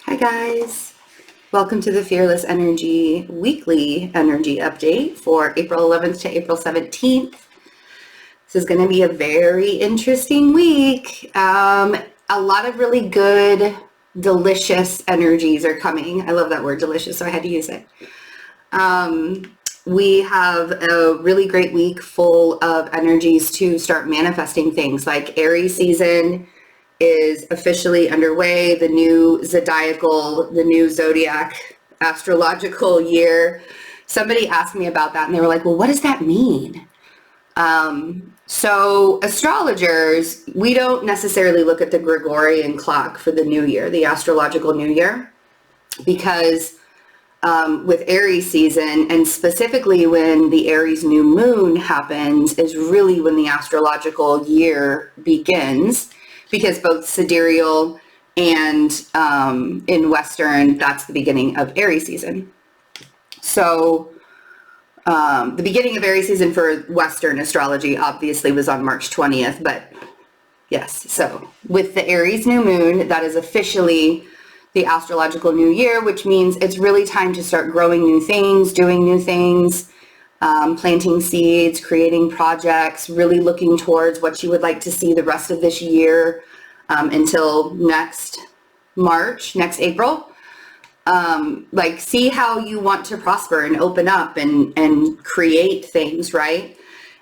Hi guys, welcome to the Fearless Energy weekly energy update for April 11th to April 17th. This is going to be a very interesting week. A lot of really good, delicious energies are coming. I love that word, delicious, so I had to use it. We have a really great week full of energies to start manifesting things, like Aries season is officially underway. The new zodiac astrological year. Somebody asked me about that and they were like, well, what does that mean? So astrologers, we don't necessarily look at the Gregorian clock for the new year, the astrological new year, because with Aries season, and specifically when the Aries new moon happens, is really when the astrological year begins, because both sidereal and in Western, that's the beginning of Aries season. So the beginning of Aries season for Western astrology obviously was on March 20th, but yes, so with the Aries new moon, that is officially the astrological new year, which means it's really time to start growing new things, doing new things, planting seeds, creating projects, really looking towards what you would like to see the rest of this year until next April. Like, see how you want to prosper and open up and create things, right?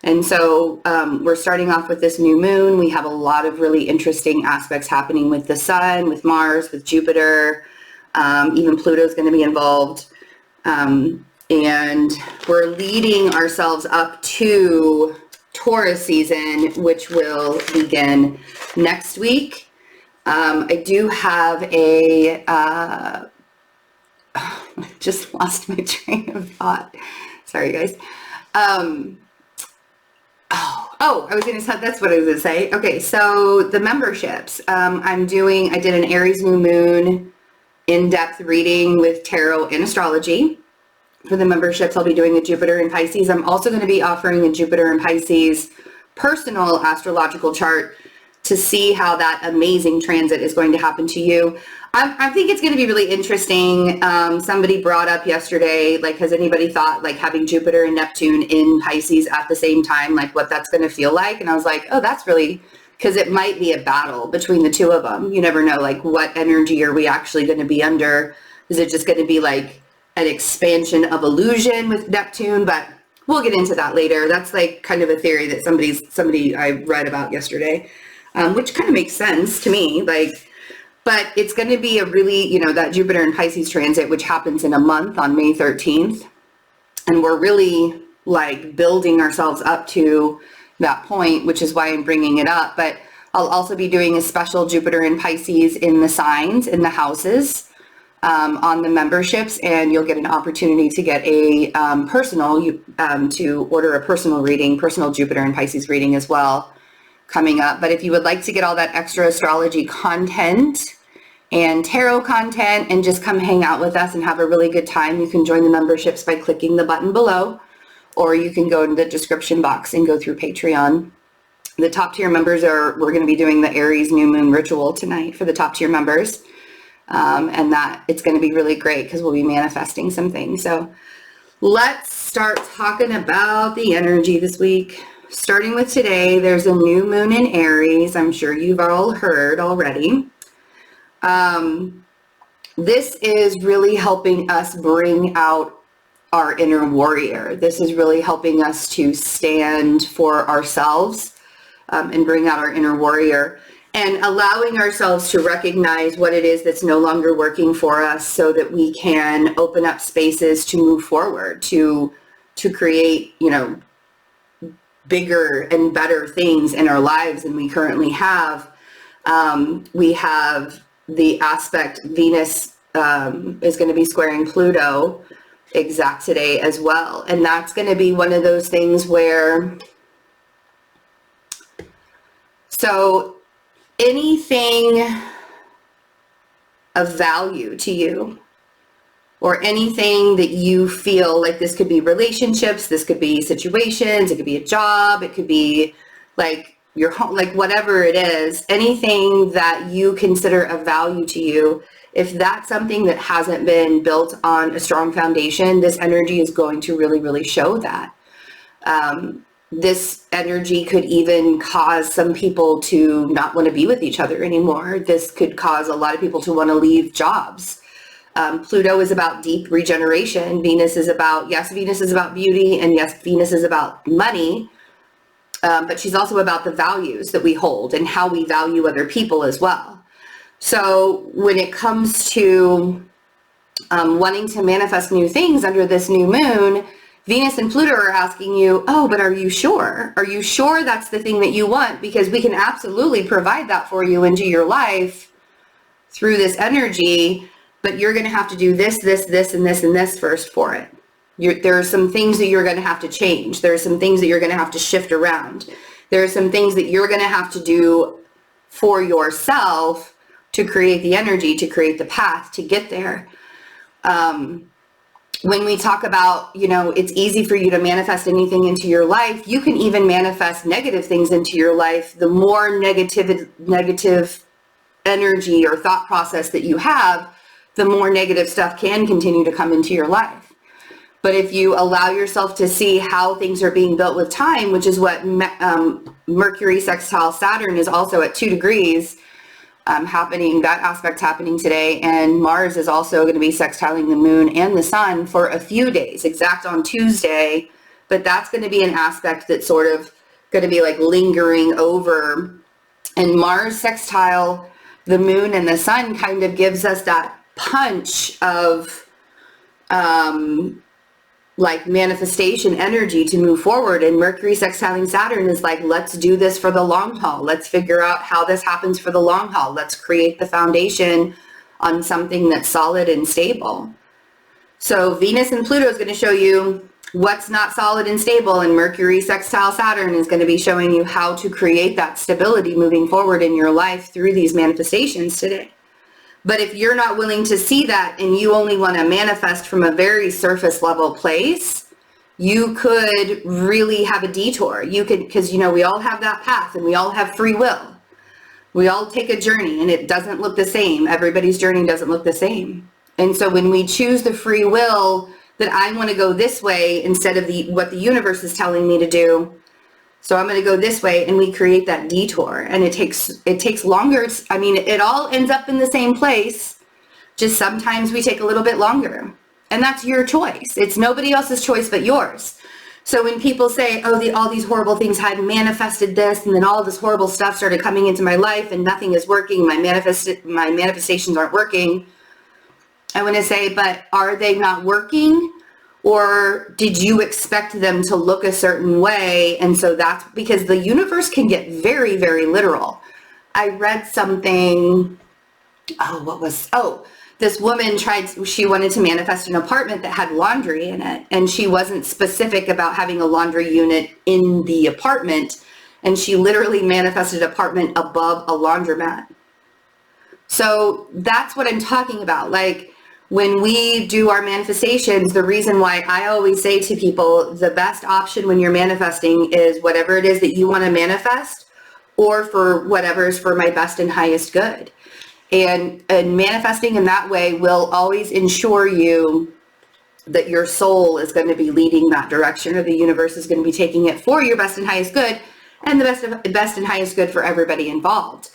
And so we're starting off with this new moon. We have a lot of really interesting aspects happening with the sun, with Mars, with Jupiter. Even Pluto's going to be involved. And we're leading ourselves up to Taurus season, which will begin next week. I do have I just lost my train of thought. Sorry, guys. I was going to say, that's what I was going to say. Okay, so the memberships. I did an Aries new moon in-depth reading with tarot and astrology. For the memberships, I'll be doing a Jupiter and Pisces. I'm also going to be offering a Jupiter and Pisces personal astrological chart to see how that amazing transit is going to happen to you. I think it's going to be really interesting. Somebody brought up yesterday, like, has anybody thought like having Jupiter and Neptune in Pisces at the same time, like what that's going to feel like? And I was like, oh, that's really, because it might be a battle between the two of them. You never know, like, what energy are we actually going to be under? Is it just going to be like an expansion of illusion with Neptune? But we'll get into that later. That's like kind of a theory that somebody I read about yesterday, which kind of makes sense to me. But it's going to be a really, that Jupiter and Pisces transit, which happens in a month on May 13th. And we're really like building ourselves up to that point, which is why I'm bringing it up. But I'll also be doing a special Jupiter and Pisces in the signs, in the houses, on the memberships. And you'll get an opportunity to get a to order a personal Jupiter and Pisces reading as well coming up. But if you would like to get all that extra astrology content and tarot content and just come hang out with us and have a really good time, you can join the memberships by clicking the button below, or you can go to the description box and go through Patreon. The top tier members we're going to be doing the Aries new moon ritual tonight for the top tier members. And that it's going to be really great because we'll be manifesting some things. So let's start talking about the energy this week. Starting with today, there's a new moon in Aries. I'm sure you've all heard already. This is really helping us bring out our inner warrior. This is really helping us to stand for ourselves and bring out our inner warrior, and allowing ourselves to recognize what it is that's no longer working for us so that we can open up spaces to move forward, to create, bigger and better things in our lives than we currently have. We have the aspect Venus is going to be squaring Pluto exact today as well. And that's going to be one of those things where, so anything of value to you, or anything that you feel like, this could be relationships, this could be situations, it could be a job, it could be like your home, like whatever it is, anything that you consider of value to you if that's something that hasn't been built on a strong foundation, this energy is going to really, really show that. This energy could even cause some people to not want to be with each other anymore. This could cause a lot of people to want to leave jobs. Pluto is about deep regeneration. Venus is about beauty, and yes, Venus is about money, but she's also about the values that we hold and how we value other people as well. So when it comes to wanting to manifest new things under this new moon, Venus and Pluto are asking you, oh, but are you sure? Are you sure that's the thing that you want? Because we can absolutely provide that for you into your life through this energy, but you're going to have to do this, this, this, and this, and this first for it. There are some things that you're going to have to change. There are some things that you're going to have to shift around. There are some things that you're going to have to do for yourself to create the energy, to create the path, to get there. When we talk about, it's easy for you to manifest anything into your life, you can even manifest negative things into your life. The more negative energy or thought process that you have, the more negative stuff can continue to come into your life. But if you allow yourself to see how things are being built with time, which is what Mercury sextile Saturn is also at 2 degrees, happening, that aspect happening today, and Mars is also going to be sextiling the moon and the sun for a few days, exact on Tuesday, but that's going to be an aspect that's sort of going to be like lingering over. And Mars sextile the moon and the sun kind of gives us that punch of like manifestation energy to move forward, and Mercury sextiling Saturn is like, let's do this for the long haul. Let's figure out how this happens for the long haul. Let's create the foundation on something that's solid and stable. So Venus and Pluto is going to show you what's not solid and stable, and Mercury sextile Saturn is going to be showing you how to create that stability moving forward in your life through these manifestations today. But if you're not willing to see that and you only want to manifest from a very surface level place, you could really have a detour. You could, because we all have that path and we all have free will. We all take a journey and it doesn't look the same. Everybody's journey doesn't look the same. And so when we choose the free will that I want to go this way instead of what the universe is telling me to do, so I'm going to go this way, and we create that detour, and it takes longer. It all ends up in the same place, just sometimes we take a little bit longer, and that's your choice. It's nobody else's choice but yours. So when people say, oh, all these horrible things, had manifested this, and then all this horrible stuff started coming into my life and nothing is working, my manifestations aren't working, I want to say, but are they not working? Or did you expect them to look a certain way? And so that's because the universe can get very, very literal. I read something, this woman she wanted to manifest an apartment that had laundry in it. And she wasn't specific about having a laundry unit in the apartment. And she literally manifested an apartment above a laundromat. So that's what I'm talking about. Like, when we do our manifestations, the reason why I always say to people, the best option when you're manifesting is whatever it is that you want to manifest, or for whatever is for my best and highest good. And manifesting in that way will always ensure you that your soul is going to be leading that direction, or the universe is going to be taking it for your best and highest good, and the best and highest good for everybody involved.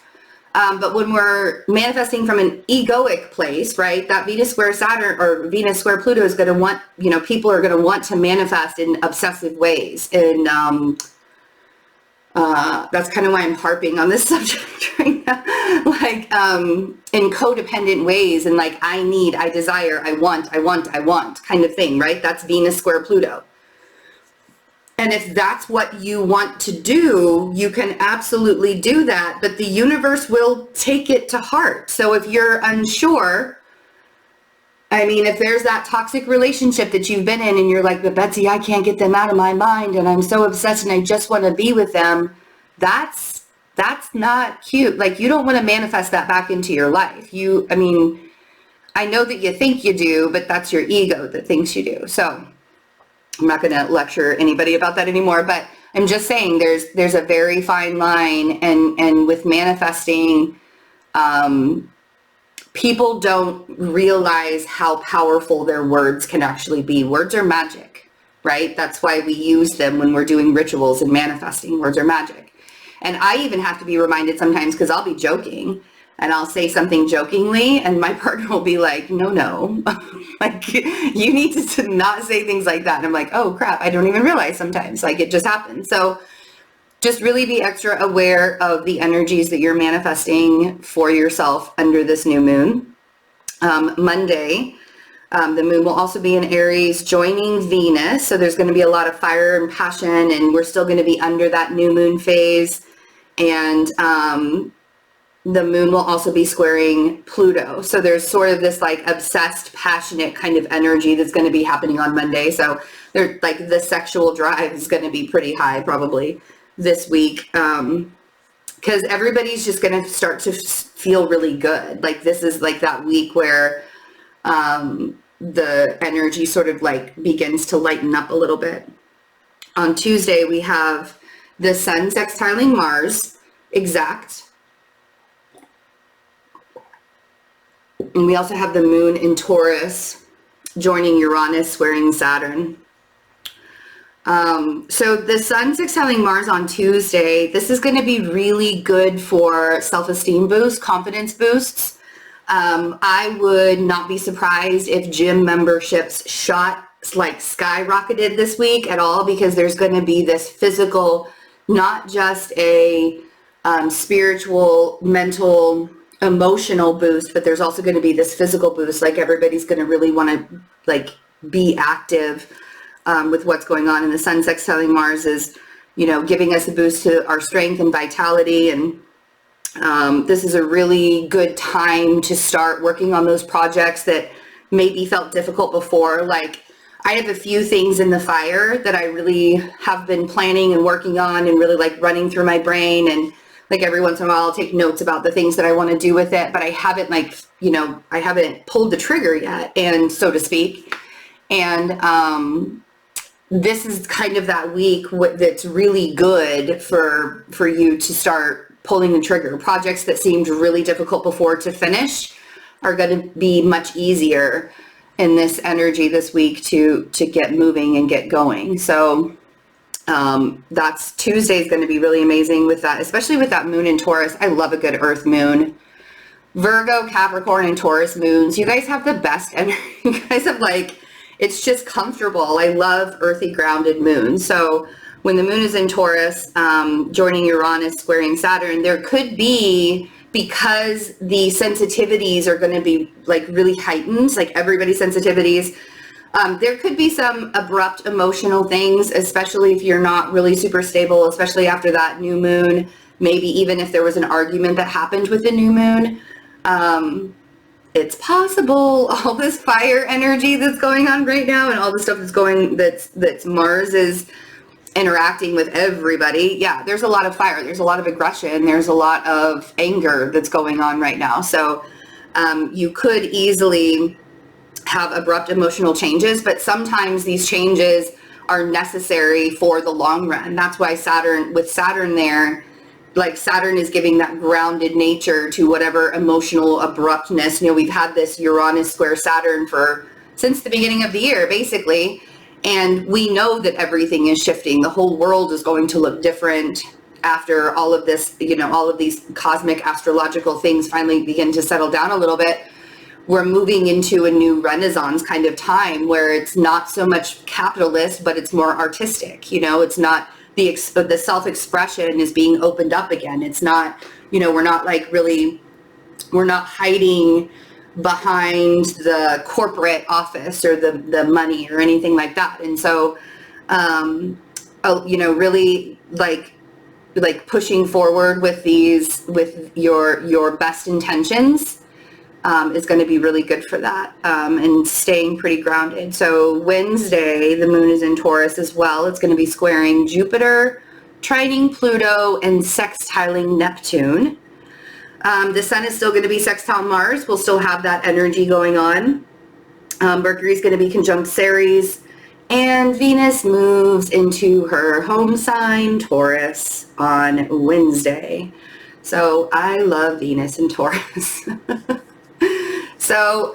But when we're manifesting from an egoic place, right, that Venus square Saturn or Venus square Pluto is going to want, people are going to want to manifest in obsessive ways. And that's kind of why I'm harping on this subject right now, like in codependent ways, and like I need, I desire, I want kind of thing, right? That's Venus square Pluto. And if that's what you want to do, you can absolutely do that, but the universe will take it to heart. So if you're unsure, if there's that toxic relationship that you've been in and you're like, but Betsy, I can't get them out of my mind and I'm so obsessed and I just want to be with them, that's not cute. Like, you don't want to manifest that back into your life. I know that you think you do, but that's your ego that thinks you do. So I'm not going to lecture anybody about that anymore, but I'm just saying there's a very fine line, and with manifesting, people don't realize how powerful their words can actually be. Words are magic, right? That's why we use them when we're doing rituals and manifesting. Words are magic. And I even have to be reminded sometimes, because I'll be joking and I'll say something jokingly and my partner will be like, no, like you need to not say things like that. And I'm like, oh crap, I don't even realize sometimes, like it just happens. So just really be extra aware of the energies that you're manifesting for yourself under this new moon. Monday, the moon will also be in Aries joining Venus. So there's going to be a lot of fire and passion, and we're still going to be under that new moon phase. And the moon will also be squaring Pluto. So there's sort of this like obsessed, passionate kind of energy that's going to be happening on Monday. So they're like the sexual drive is going to be pretty high probably this week. Because everybody's just going to start to feel really good. Like this is like that week where the energy sort of like begins to lighten up a little bit. On Tuesday, we have the sun sextiling Mars exact. And we also have the moon in Taurus joining Uranus, squaring Saturn. So the sun sextiling Mars on Tuesday, this is going to be really good for self-esteem boosts, confidence boosts. I would not be surprised if gym memberships shot like skyrocketed this week at all, because there's going to be this physical, not just a spiritual, mental, emotional boost, but there's also going to be this physical boost. Like everybody's going to really want to like be active with what's going on. And the sun sextiling Mars is, you know, giving us a boost to our strength and vitality. And this is a really good time to start working on those projects that maybe felt difficult before. Like I have a few things in the fire that I really have been planning and working on and really like running through my brain. And like every once in a while I'll take notes about the things that I want to do with it, but I haven't like, you know, I haven't pulled the trigger yet, and so to speak. And this is kind of that week that's really good for you to start pulling the trigger. Projects that seemed really difficult before to finish are going to be much easier in this energy this week to get moving and get going. So that's Tuesday is going to be really amazing with that, especially with that moon in Taurus. I love a good earth moon. Virgo, Capricorn, and Taurus moons, you guys have the best energy. You guys have like, it's just comfortable. I love earthy, grounded moons. So when the moon is in Taurus, joining Uranus, squaring Saturn, there could be, because the sensitivities are going to be like really heightened, like everybody's sensitivities, there could be some abrupt emotional things, especially if you're not really super stable, especially after that new moon, maybe even if there was an argument that happened with the new moon. It's possible. All this fire energy that's going on right now and all the stuff that's Mars is interacting with everybody. Yeah, there's a lot of fire. There's a lot of aggression. There's a lot of anger that's going on right now. So you could easily have abrupt emotional changes, but sometimes these changes are necessary for the long run. That's why with Saturn there, like Saturn is giving that grounded nature to whatever emotional abruptness. You know, we've had this Uranus square Saturn since the beginning of the year, basically. And we know that everything is shifting. The whole world is going to look different after all of this, you know, all of these cosmic astrological things finally begin to settle down a little bit. We're moving into a new Renaissance kind of time where it's not so much capitalist, but it's more artistic. You know, it's not the self-expression is being opened up again. It's not, you know, we're not hiding behind the corporate office or the money or anything like that. And so, you know, really like pushing forward with your best intentions is going to be really good for that, and staying pretty grounded. So Wednesday, the moon is in Taurus as well. It's going to be squaring Jupiter, trining Pluto, and sextiling Neptune. The sun is still going to be sextile Mars. We'll still have that energy going on. Mercury is going to be conjunct Aries, and Venus moves into her home sign, Taurus, on Wednesday. So I love Venus and Taurus. So,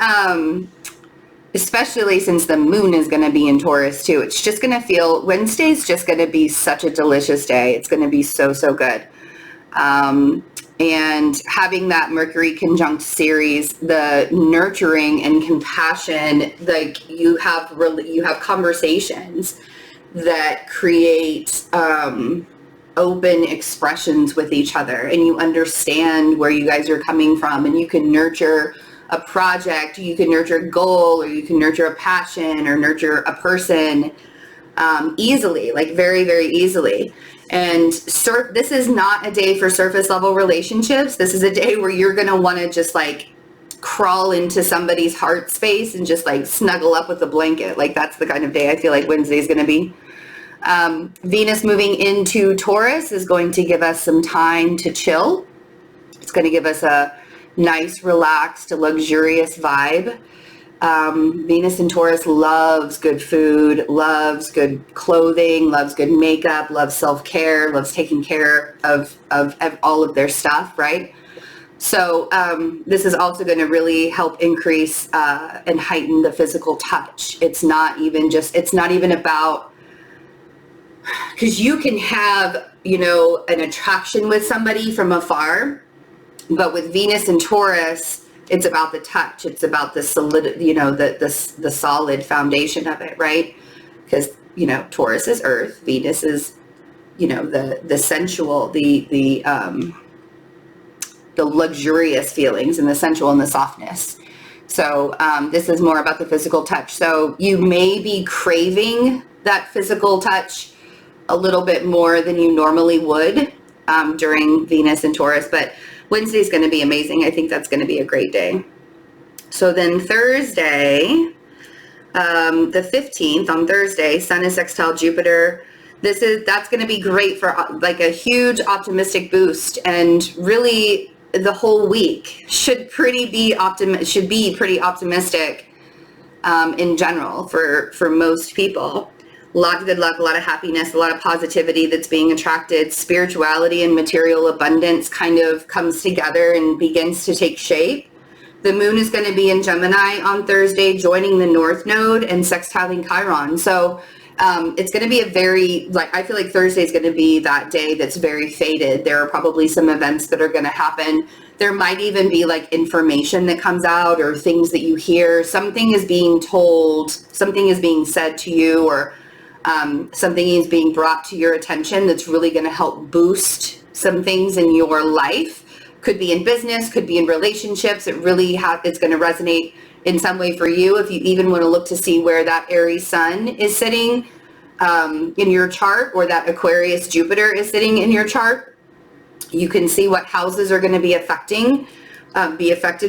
especially since the moon is going to be in Taurus too, it's just going to feel, Wednesday's just going to be such a delicious day. It's going to be so, so good. And having that Mercury conjunct Ceres, the nurturing and compassion, like you have conversations that create open expressions with each other, and you understand where you guys are coming from, and you can nurture a project, you can nurture a goal, or you can nurture a passion or nurture a person easily, like very, very easily. And this is not a day for surface level relationships. This is a day where you're going to want to just like crawl into somebody's heart space and just like snuggle up with a blanket. Like that's the kind of day I feel like Wednesday is going to be. Venus moving into Taurus is going to give us some time to chill. It's going to give us a nice, relaxed, luxurious vibe. Venus in Taurus loves good food, loves good clothing, loves good makeup, loves self-care, loves taking care of all of their stuff, right? So this is also going to really help increase and heighten the physical touch. It's not even about, because you can have, an attraction with somebody from afar, but with Venus and Taurus, it's about the touch. It's about the solid, the solid foundation of it, right? Because, Taurus is earth, Venus is, the sensual, the luxurious feelings, and the sensual and the softness. So this is more about the physical touch. So you may be craving that physical touch a little bit more than you normally would during Venus and Taurus, but Wednesday's going to be amazing. I think that's going to be a great day. So then Thursday, the 15th, on Thursday, Sun is sextile Jupiter. That's going to be great for like a huge optimistic boost, and really the whole week should be pretty optimistic in general for most people. A lot of good luck, a lot of happiness, a lot of positivity that's being attracted. Spirituality and material abundance kind of comes together and begins to take shape. The moon is going to be in Gemini on Thursday, joining the North Node and sextiling Chiron. So it's going to be I feel like Thursday is going to be that day that's very fated. There are probably some events that are going to happen. There might even be like information that comes out or things that you hear. Something is being told, something is being said to you, or something is being brought to your attention that's really going to help boost some things in your life. Could be in business, could be in relationships. It's going to resonate in some way for you. If you even want to look to see where that Aries Sun is sitting in your chart, or that Aquarius Jupiter is sitting in your chart, you can see what houses are going to be affected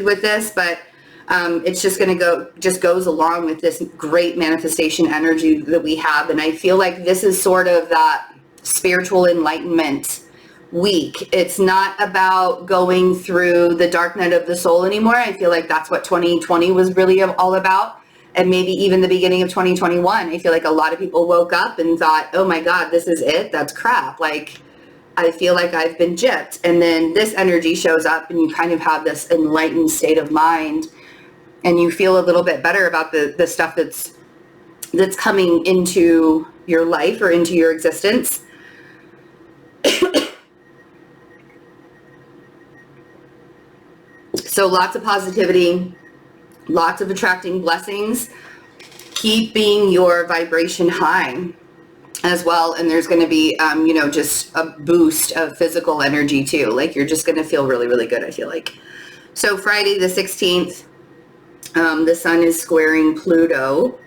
with this. But it's just going to goes along with this great manifestation energy that we have. And I feel like this is sort of that spiritual enlightenment week. It's not about going through the dark night of the soul anymore. I feel like that's what 2020 was really all about. And maybe even the beginning of 2021. I feel like a lot of people woke up and thought, oh my God, this is it? That's crap. Like, I feel like I've been gypped. And then this energy shows up and you kind of have this enlightened state of mind, and you feel a little bit better about the stuff that's coming into your life or into your existence. So lots of positivity, lots of attracting blessings, keeping your vibration high as well. And there's going to be, just a boost of physical energy too. Like you're just going to feel really, really good, I feel like. So Friday the 16th, the Sun is squaring Pluto,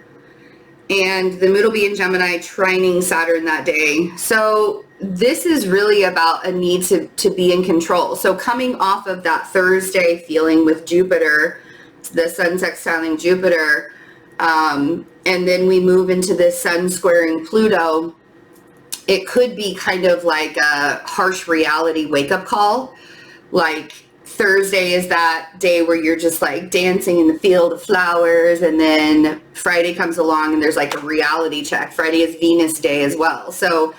and the moon will be in Gemini, trining Saturn that day. So this is really about a need to be in control. So coming off of that Thursday feeling with Jupiter, the Sun sextiling Jupiter, and then we move into this Sun squaring Pluto, it could be kind of like a harsh reality wake-up call. Like Thursday is that day where you're just like dancing in the field of flowers, and then Friday comes along and there's like a reality check. Friday is Venus day as well. So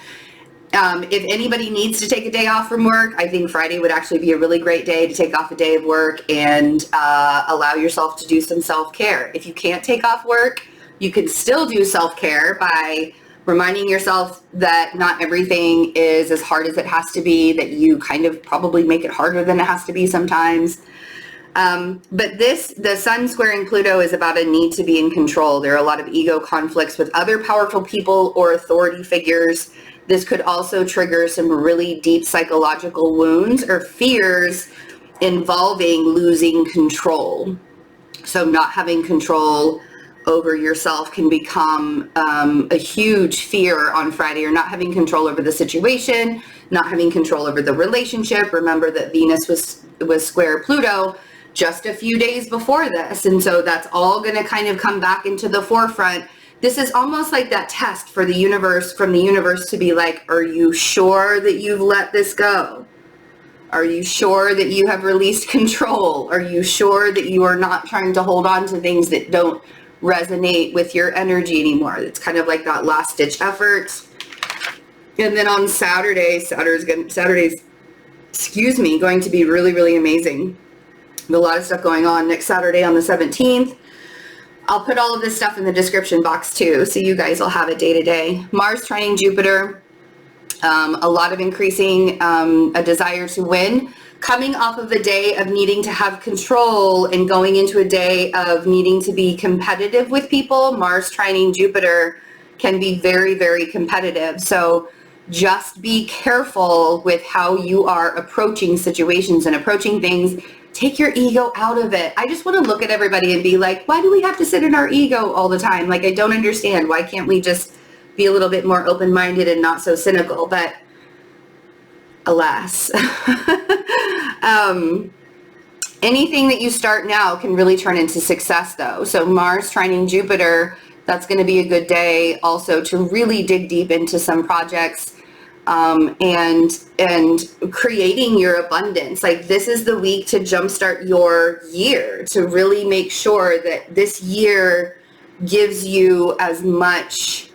If anybody needs to take a day off from work, I think Friday would actually be a really great day to take off a day of work and allow yourself to do some self-care. If you can't take off work, you can still do self-care by reminding yourself that not everything is as hard as it has to be, that you kind of probably make it harder than it has to be sometimes. But the sun squaring Pluto is about a need to be in control. There are a lot of ego conflicts with other powerful people or authority figures. This could also trigger some really deep psychological wounds or fears involving losing control. So not having control over yourself can become a huge fear on Friday, or not having control over the situation, not having control over the relationship. Remember that Venus was square Pluto just a few days before this. And so that's all going to kind of come back into the forefront. This is almost like that test for the universe, from the universe, to be like, are you sure that you've let this go? Are you sure that you have released control? Are you sure that you are not trying to hold on to things that don't resonate with your energy anymore? It's kind of like that last ditch effort. And then on Saturday's, going to be really, really amazing. A lot of stuff going on next Saturday on the 17th. I'll put all of this stuff in the description box too, so you guys will have it day to day. Mars trining Jupiter, a lot of increasing a desire to win, coming off of a day of needing to have control and going into a day of needing to be competitive with people. Mars trining Jupiter can be very, very competitive. So just be careful with how you are approaching situations and approaching things. Take your ego out of it. I just want to look at everybody and be like, why do we have to sit in our ego all the time? Like, I don't understand. Why can't we just be a little bit more open-minded and not so cynical? But alas, anything that you start now can really turn into success though. So Mars trining Jupiter, that's going to be a good day also to really dig deep into some projects and creating your abundance. Like, this is the week to jumpstart your year, to really make sure that this year gives you as much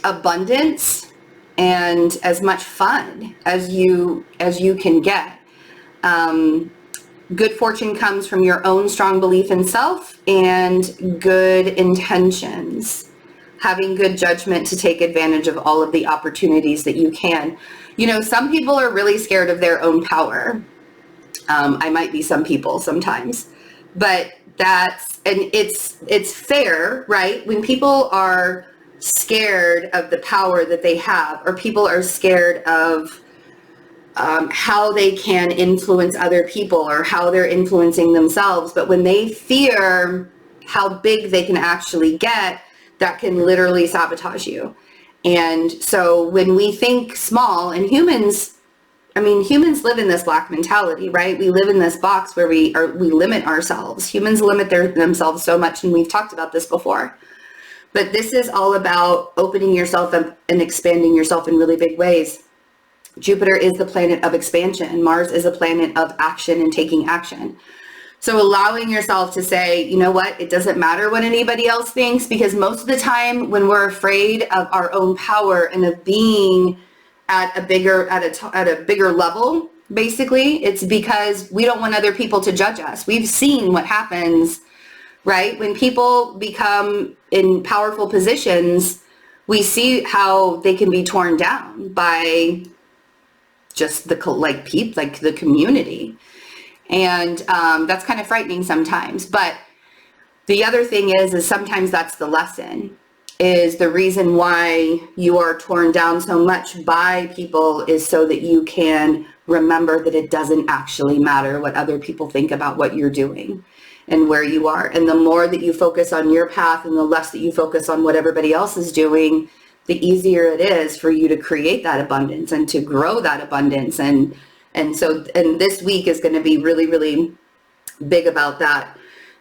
abundance and as much fun as you can get. Good fortune comes from your own strong belief in self and good intentions. Having good judgment to take advantage of all of the opportunities that you can. You know, some people are really scared of their own power. I might be some people sometimes, but it's fair, right? When people are scared of the power that they have, or people are scared of how they can influence other people or how they're influencing themselves, but when they fear how big they can actually get, that can literally sabotage you. And so when we think small, and humans live in this black mentality, right? We live in this box where we limit ourselves. Humans limit themselves so much, and we've talked about this before. But this is all about opening yourself up and expanding yourself in really big ways. Jupiter is the planet of expansion. Mars is a planet of action and taking action. So allowing yourself to say, you know what, it doesn't matter what anybody else thinks, because most of the time when we're afraid of our own power and of being at a bigger level, basically, it's because we don't want other people to judge us. We've seen what happens, right? When people become in powerful positions, we see how they can be torn down by just the community. And that's kind of frightening sometimes. But the other thing is sometimes that's the lesson, is the reason why you are torn down so much by people is so that you can remember that it doesn't actually matter what other people think about what you're doing and where you are. And the more that you focus on your path and the less that you focus on what everybody else is doing, the easier it is for you to create that abundance and to grow that abundance. And this week is going to be really, really big about that.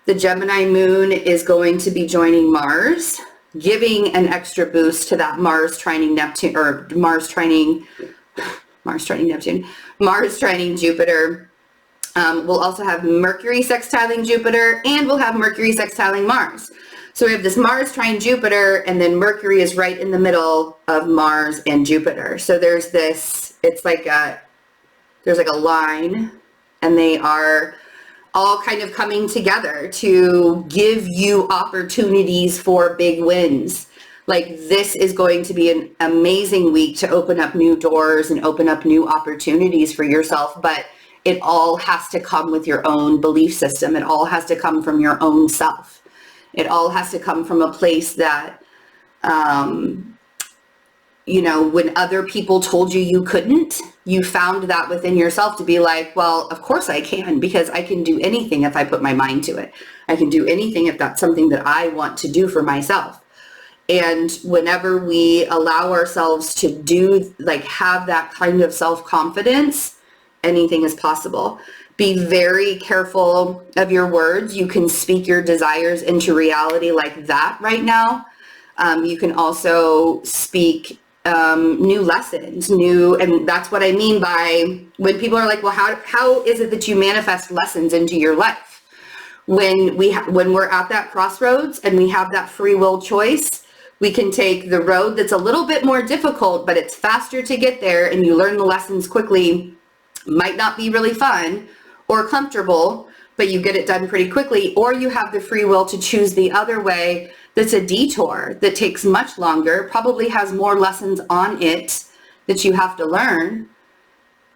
The Gemini moon is going to be joining Mars, giving an extra boost to that Mars trining Neptune, or Mars trining Jupiter. We'll also have Mercury sextiling Jupiter, and we'll have Mercury sextiling Mars. So we have this Mars trine Jupiter, and then Mercury is right in the middle of Mars and Jupiter. So there's this, it's like there's like a line, and they are all kind of coming together to give you opportunities for big wins. Like, this is going to be an amazing week to open up new doors and open up new opportunities for yourself, but it all has to come with your own belief system. It all has to come from your own self. It all has to come from a place that, you know, when other people told you you couldn't, you found that within yourself to be like, well, of course I can, because I can do anything if I put my mind to it. I can do anything if that's something that I want to do for myself. And whenever we allow ourselves to do, like, have that kind of self-confidence, anything is possible. Be very careful of your words. You can speak your desires into reality like that right now. You can also speak new lessons, and that's what I mean by when people are like, well, how is it that you manifest lessons into your life? When we're at that crossroads and we have that free will choice, we can take the road that's a little bit more difficult, but it's faster to get there, and you learn the lessons quickly. Might not be really fun or comfortable, but you get it done pretty quickly. Or you have the free will to choose the other way, that's a detour that takes much longer, probably has more lessons on it that you have to learn.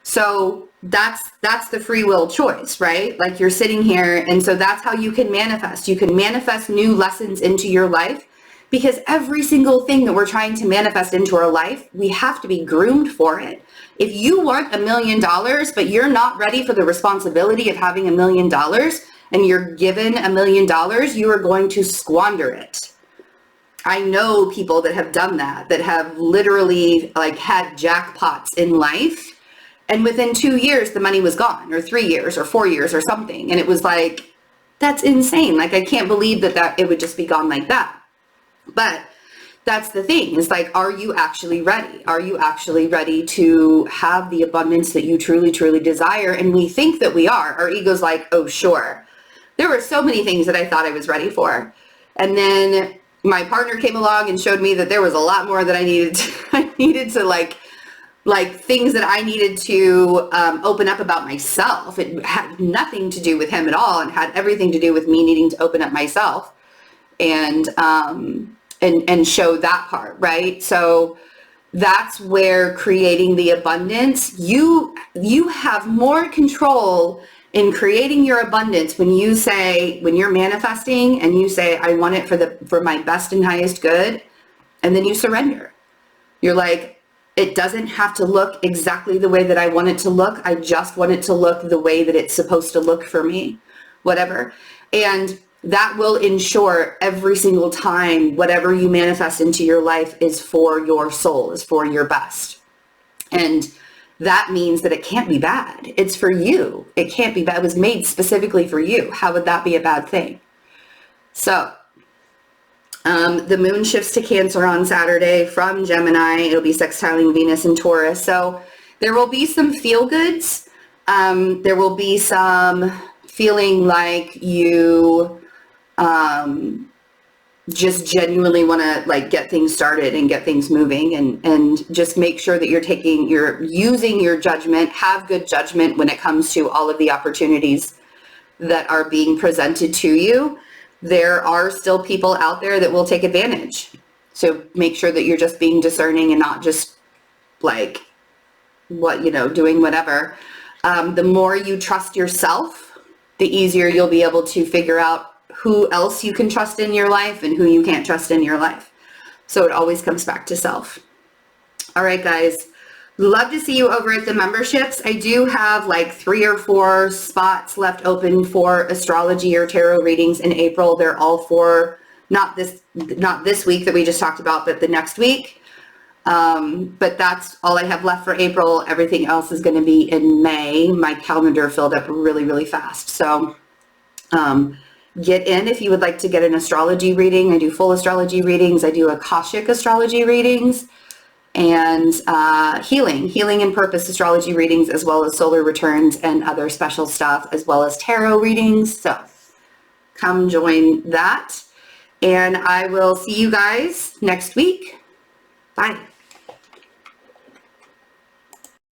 So that's the free will choice, right? Like, you're sitting here, and so that's how you can manifest. You can manifest new lessons into your life, because every single thing that we're trying to manifest into our life, we have to be groomed for it. If you want $1 million, but you're not ready for the responsibility of having $1 million, and you're given $1 million, you are going to squander it. I know people that have done that have literally, like, had jackpots in life, and within 2 years the money was gone, or 3 years or 4 years or something. And it was like, that's insane. Like, I can't believe that it would just be gone like that. But that's the thing, is like, are you actually ready? Are you actually ready to have the abundance that you truly, truly desire? And we think that we are. Our ego's like, oh, sure. There were so many things that I thought I was ready for. And then my partner came along and showed me that there was a lot more that I needed to like things that I needed to open up about myself. It had nothing to do with him at all, and had everything to do with me needing to open up myself and show that part, right? So that's where creating the abundance, you have more control in creating your abundance when you're manifesting and you say, I want it for my best and highest good, and then you surrender. You're like, it doesn't have to look exactly the way that I want it to look. I just want it to look the way that it's supposed to look for me, whatever. And that will ensure every single time whatever you manifest into your life is for your soul, is for your best. And that means that it can't be bad. It's for you. It can't be bad. It was made specifically for you. How would that be a bad thing? So the moon shifts to Cancer on Saturday from Gemini. It'll be sextiling Venus and Taurus. So there will be some feel goods. There will be some feeling like you just genuinely want to, like, get things started and get things moving, and just make sure that you're using your judgment, have good judgment when it comes to all of the opportunities that are being presented to you. There are still people out there that will take advantage. So make sure that you're just being discerning and not just like doing whatever. The more you trust yourself, the easier you'll be able to figure out who else you can trust in your life and who you can't trust in your life. So it always comes back to self. All right, guys. Love to see you over at the memberships. I do have like 3 or 4 spots left open for astrology or tarot readings in April. They're all for not this week that we just talked about, but the next week. But that's all I have left for April. Everything else is going to be in May. My calendar filled up really, really fast. So get in if you would like to get an astrology reading. I do full astrology readings. I do Akashic astrology readings, and healing and purpose astrology readings, as well as solar returns and other special stuff, as well as tarot readings. So come join that. And I will see you guys next week. Bye.